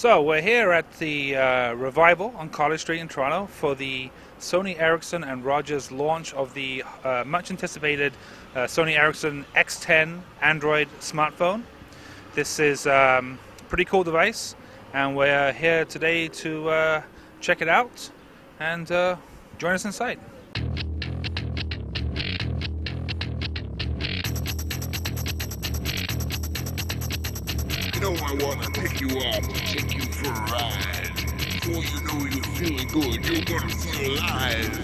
So we're here at the Revival on College Street in Toronto for the Sony Ericsson and Rogers launch of the much anticipated Sony Ericsson X10 Android smartphone. This is a pretty cool device, and we're here today to check it out and join us inside. You know I wanna pick you up and take you for a ride. Before you know you're feeling good, you're gonna feel alive.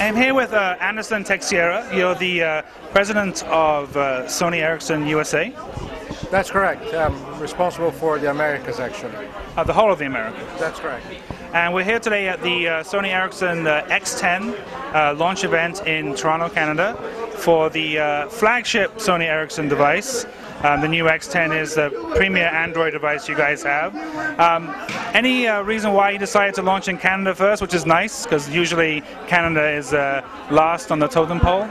I'm here with Anderson Teixeira. You're the president of Sony Ericsson USA. That's correct. I'm responsible for the Americas, actually. The whole of the Americas. That's correct. And we're here today at the Sony Ericsson X10 launch event in Toronto, Canada, for the flagship Sony Ericsson device. The new X10 is the premier Android device you guys have. Any reason why you decided to launch in Canada first, which is nice, because usually Canada is last on the totem pole?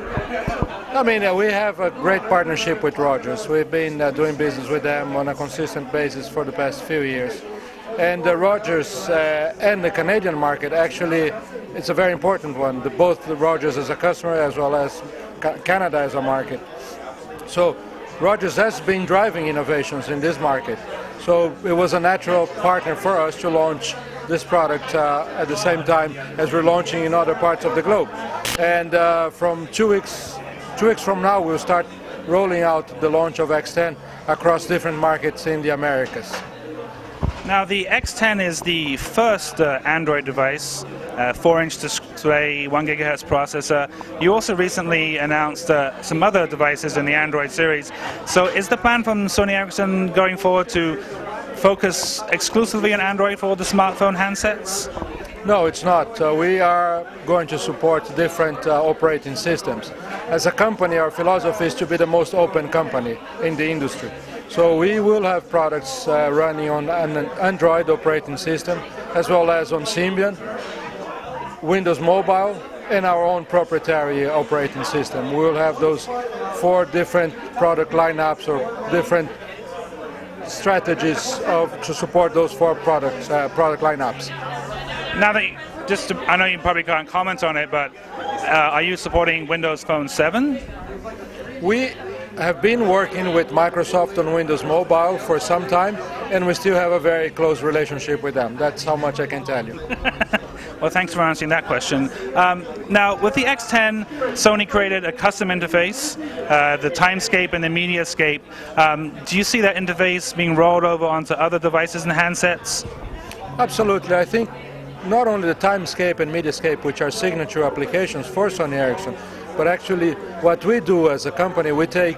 I mean, we have a great partnership with Rogers. We've been doing business with them on a consistent basis for the past few years. And Rogers and the Canadian market, actually, it's a very important one. Both Rogers as a customer as well as Canada as a market. So Rogers has been driving innovations in this market. So it was a natural partner for us to launch this product at the same time as we're launching in other parts of the globe. And from two weeks from now, we'll start rolling out the launch of X10 across different markets in the Americas. Now, the X10 is the first Android device, 4-inch display, 1 GHz processor. You also recently announced some other devices in the Android series. So is the plan from Sony Ericsson going forward to focus exclusively on Android for all the smartphone handsets? No, it's not. We are going to support different operating systems. As a company, our philosophy is to be the most open company in the industry. So we will have products running on an Android operating system, as well as on Symbian, Windows Mobile, and our own proprietary operating system. We will have those 4 different product lineups or different strategies to support those 4 product lineups. Now that I know you probably can't comment on it, but are you supporting Windows Phone 7? We have been working with Microsoft on Windows Mobile for some time, and we still have a very close relationship with them. That's how much I can tell you. Well, thanks for answering that question. Now, with the X10, Sony created a custom interface, the Timescape and the Mediascape. Do you see that interface being rolled over onto other devices and handsets? Absolutely. I think not only the Timescape and Mediascape, which are signature applications for Sony Ericsson, but actually what we do as a company, we take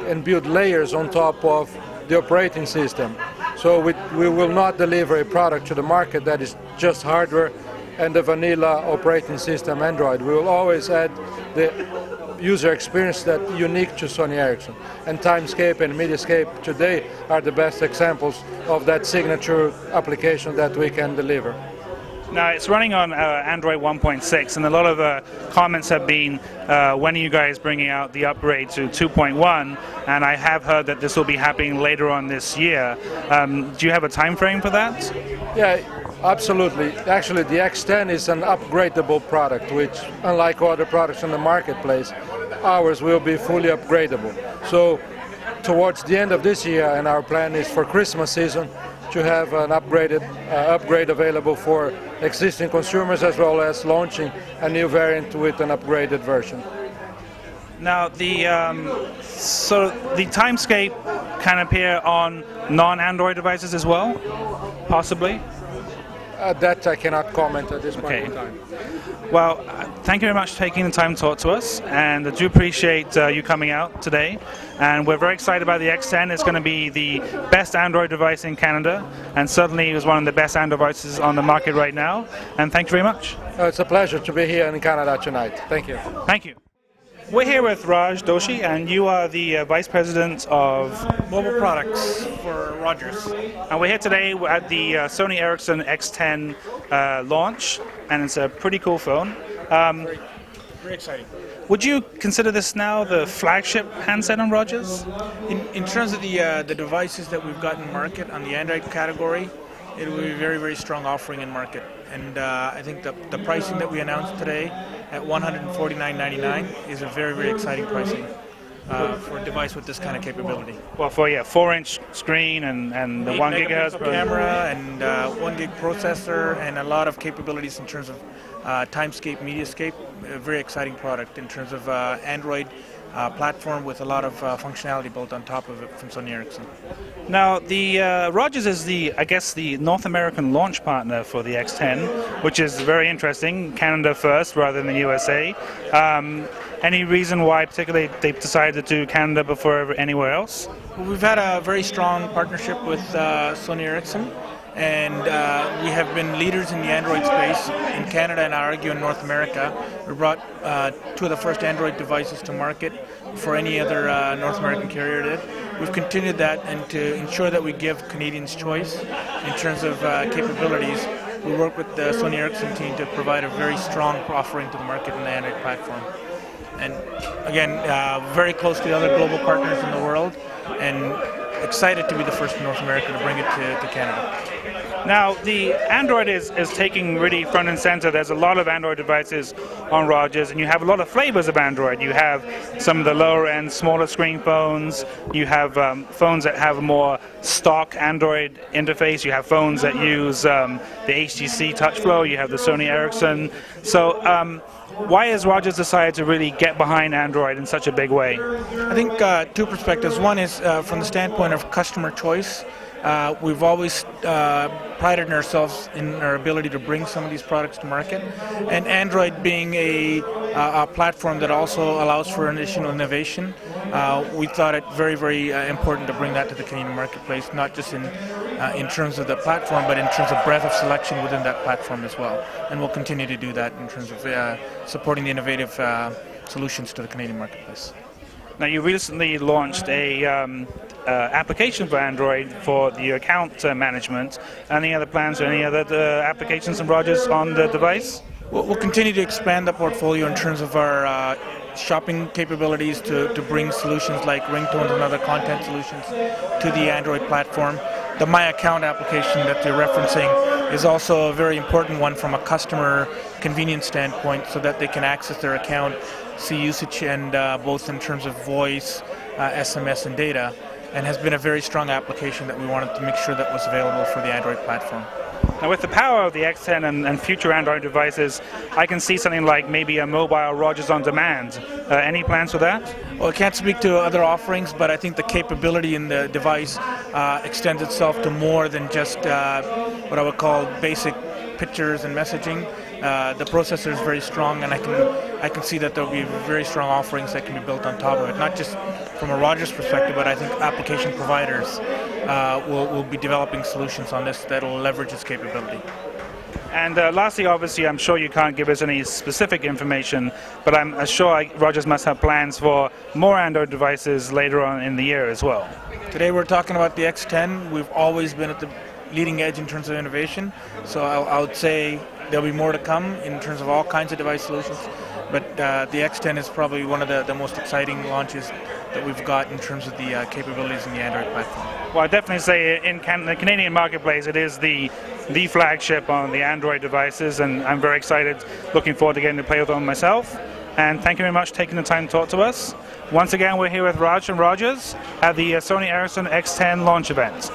and build layers on top of the operating system. So we will not deliver a product to the market that is just hardware and the vanilla operating system Android. We will always add the user experience that's unique to Sony Ericsson. And Timescape and Mediascape today are the best examples of that signature application that we can deliver. Now, it's running on Android 1.6, and a lot of comments have been, when are you guys bringing out the upgrade to 2.1? And I have heard that this will be happening later on this year. Do you have a time frame for that? Yeah, absolutely. Actually, the X10 is an upgradable product, which, unlike other products in the marketplace, ours will be fully upgradable. So, towards the end of this year, and our plan is for Christmas season, to have an upgrade available for existing consumers, as well as launching a new variant with an upgraded version. Now, so the Timescape can appear on non-Android devices as well, possibly? That I cannot comment at this point in time. Well, thank you very much for taking the time to talk to us, and I do appreciate you coming out today. And we're very excited about the X10. It's going to be the best Android device in Canada, and certainly it was one of the best Android devices on the market right now. And thank you very much. It's a pleasure to be here in Canada tonight. Thank you. Thank you. We're here with Raj Doshi, and you are the Vice President of mobile products for Rogers. And we're here today at the Sony Ericsson X10 launch, and it's a pretty cool phone. Very exciting. Would you consider this now the flagship handset on Rogers? In terms of the devices that we've got in market on the Android category, it will be a very, very strong offering in market. And I think the pricing that we announced today at $149.99 is a very, very exciting pricing for a device with this kind of capability. Well, for 4-inch screen and the 1 gigahertz camera and 1 gig processor and a lot of capabilities in terms of timescape, mediascape. A very exciting product in terms of Android platform with a lot of functionality built on top of it from Sony Ericsson. Now, the Rogers is I guess the North American launch partner for the X10, which is very interesting. Canada first rather than the USA. Any reason why particularly they've decided to do Canada before anywhere else? Well, we've had a very strong partnership with Sony Ericsson, and we have been leaders in the Android space in Canada and I argue in North America. We brought two of the first Android devices to market before any other North American carrier did. We've continued that, and to ensure that we give Canadians choice in terms of capabilities, we work with the Sony Ericsson team to provide a very strong offering to the market in the Android platform. And again, very close to the other global partners in the world, and excited to be the first in North America to bring it to Canada. Now, the Android is taking really front and center. There's a lot of Android devices on Rogers, and you have a lot of flavors of Android. You have some of the lower-end, smaller screen phones. You have phones that have a more stock Android interface. You have phones that use the HTC TouchFlow. You have the Sony Ericsson. So, why has Rogers decided to really get behind Android in such a big way? I think two perspectives. One is from the standpoint of customer choice. We've always prided ourselves in our ability to bring some of these products to market, and Android being a platform that also allows for additional innovation, we thought it very, very important to bring that to the Canadian marketplace, not just in terms of the platform, but in terms of breadth of selection within that platform as well. And we'll continue to do that in terms of supporting the innovative solutions to the Canadian marketplace. Now, you recently launched a application for Android for the account management. Any other plans or any other applications from Rogers on the device? We'll continue to expand the portfolio in terms of our shopping capabilities to bring solutions like ringtones and other content solutions to the Android platform. The My Account application that you're referencing is also a very important one from a customer convenience standpoint, so that they can access their account, see usage, and both in terms of voice, SMS, and data, and has been a very strong application that we wanted to make sure that was available for the Android platform. Now, with the power of the X10 and future Android devices, I can see something like maybe a mobile Rogers on demand. Any plans for that? Well, I can't speak to other offerings, but I think the capability in the device extends itself to more than just what I would call basic pictures and messaging. The processor is very strong, and I can see that there will be very strong offerings that can be built on top of it, not just from a Rogers perspective, but I think application providers will be developing solutions on this that will leverage its capability. And lastly, obviously, I'm sure you can't give us any specific information, but I'm sure Rogers must have plans for more Android devices later on in the year as well. Today we're talking about the X10. We've always been at the leading edge in terms of innovation, so I would say there'll be more to come in terms of all kinds of device solutions, but the X10 is probably one of the most exciting launches that we've got in terms of the capabilities in the Android platform. Well, I'd definitely say in the Canadian marketplace, it is the flagship on the Android devices, and I'm very excited, looking forward to getting to play with them myself. And thank you very much for taking the time to talk to us. Once again, we're here with Raj from Rogers at the Sony Ericsson X10 launch event.